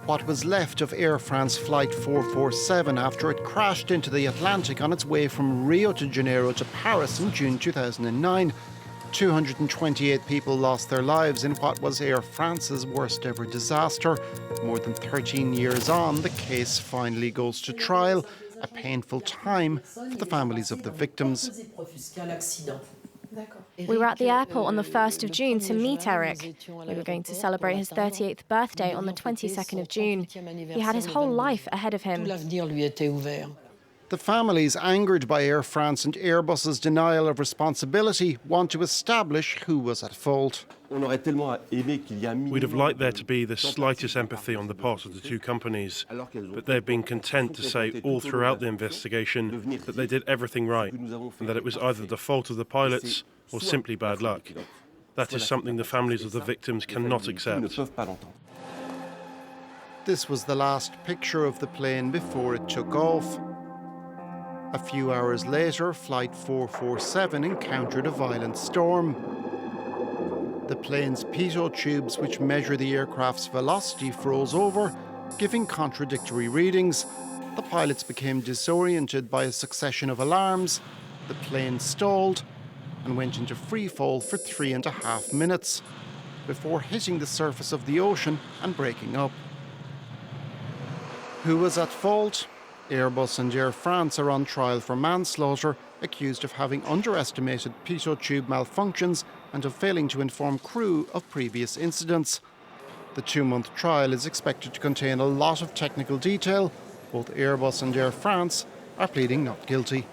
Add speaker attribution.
Speaker 1: what was left of Air France Flight 447 after it crashed into the Atlantic on its way from Rio de Janeiro to Paris in June 2009. 228 people lost their lives in what was Air France's worst ever disaster. More than 13 years on, the case finally goes to trial, a painful time for the families of the victims.
Speaker 2: We were at the airport on the 1st of June to meet Eric. We were going to celebrate his 38th birthday on the 22nd of June. He had his whole life ahead of him.
Speaker 1: The families, angered by Air France and Airbus's denial of responsibility, want to establish who was at fault.
Speaker 3: We'd have liked there to be the slightest empathy on the part of the two companies, but they've been content to say all throughout the investigation that they did everything right, and that it was either the fault of the pilots or simply bad luck. That is something the families of the victims cannot accept.
Speaker 1: This was the last picture of the plane before it took off. A few hours later, Flight 447 encountered a violent storm. The plane's pitot tubes, which measure the aircraft's velocity, froze over, giving contradictory readings. The pilots became disoriented by a succession of alarms. The plane stalled and went into free fall for 3.5 minutes before hitting the surface of the ocean and breaking up. Who was at fault? Airbus and Air France are on trial for manslaughter, accused of having underestimated pitot tube malfunctions and of failing to inform crew of previous incidents. The 2-month trial is expected to contain a lot of technical detail. Both Airbus and Air France are pleading not guilty.